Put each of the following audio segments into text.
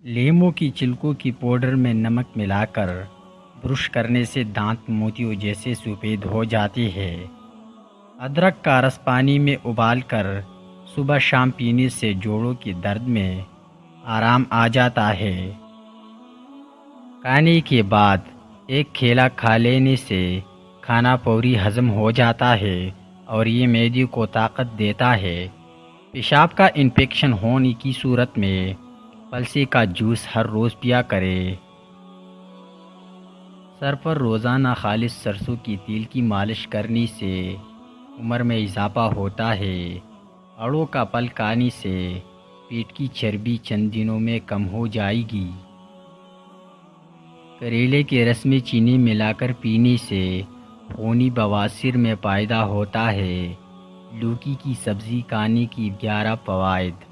لیموں کی چھلکوں کی پاؤڈر میں نمک ملا کر برش کرنے سے دانت موتیوں جیسے سفید ہو جاتے ہیں۔ ادرک کا رس پانی میں ابال کر صبح شام پینے سے جوڑوں کے درد میں آرام آ جاتا ہے۔ کھانے کے بعد ایک کیلا کھا لینے سے کھانا فوری ہضم ہو جاتا ہے اور یہ معدے کو طاقت دیتا ہے۔ پیشاب کا انفیکشن ہونے کی صورت میں پلسی کا جوس ہر روز پیا کرے۔ سر پر روزانہ خالص سرسوں کی تیل کی مالش کرنے سے عمر میں اضافہ ہوتا ہے۔ اڑوں کا پھل کھانے سے پیٹ کی چربی چند دنوں میں کم ہو جائے گی۔ کریلے کے رس میں چینی ملا کر پینے سے خونی بواسیر میں پیدا ہوتا ہے۔ لوکی کی سبزی کھانے کی 11 فوائد۔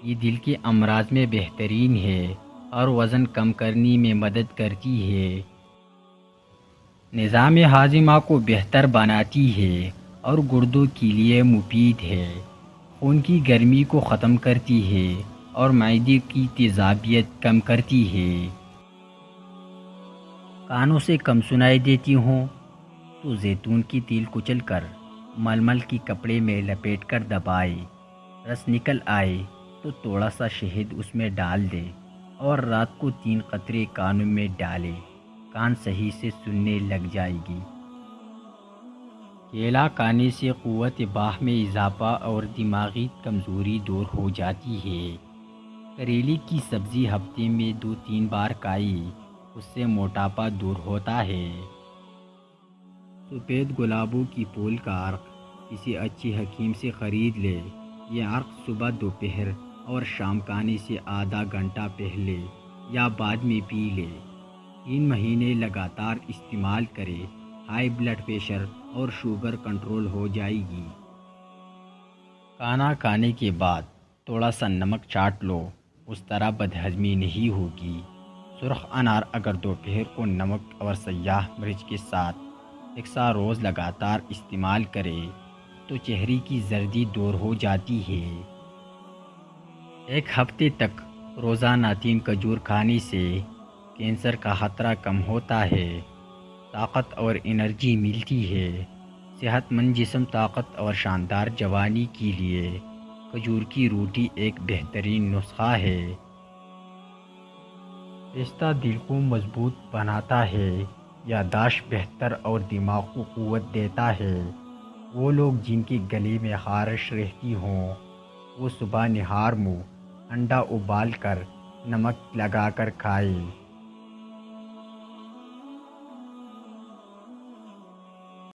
یہ دل کے امراض میں بہترین ہے اور وزن کم کرنے میں مدد کرتی ہے۔ نظام ہاضمہ کو بہتر بناتی ہے اور گردوں کے لیے مفید ہے۔ خون کی گرمی کو ختم کرتی ہے اور معدے کی تیزابیت کم کرتی ہے۔ کانوں سے کم سنائی دیتی ہوں تو زیتون کی تیل کچل کر ململ کی کپڑے میں لپیٹ کر دبائے۔ رس نکل آئے تو تھوڑا سا شہد اس میں ڈال دے اور رات کو 3 قطرے کانوں میں ڈالے۔ کان صحیح سے سننے لگ جائے گی۔ کیلا کھانے سے قوت باہ میں اضافہ اور دماغی کمزوری دور ہو جاتی ہے۔ کریلے کی سبزی ہفتے میں 2-3 بار کھائے، اس سے موٹاپا دور ہوتا ہے۔ سفید گلابوں کی پھول کا عرق کسی اچھی حکیم سے خرید لے۔ یہ عرق صبح، دوپہر اور شام کھانے سے آدھا گھنٹہ پہلے یا بعد میں پی لے۔ 3 مہینے لگاتار استعمال کرے، ہائی بلڈ پریشر اور شوگر کنٹرول ہو جائے گی۔ کھانا کھانے کے بعد تھوڑا سا نمک چاٹ لو، اس طرح بدہضمی نہیں ہوگی۔ سرخ انار اگر دوپہر کو نمک اور سیاہ مرچ کے ساتھ یکساں روز لگاتار استعمال کرے تو چہرے کی زردی دور ہو جاتی ہے۔ 1 ہفتے تک روزانہ 3 کھجور کھانے سے کینسر کا خطرہ کم ہوتا ہے، طاقت اور انرجی ملتی ہے۔ صحت مند جسم، طاقت اور شاندار جوانی کے لیے کھجور کی روٹی ایک بہترین نسخہ ہے۔ پستہ دل کو مضبوط بناتا ہے، یادداشت بہتر اور دماغ کو قوت دیتا ہے۔ وہ لوگ جن کے گلے میں خارش رہتی ہوں وہ صبح نہار منہ انڈا ابال کر نمک لگا کر کھائیں۔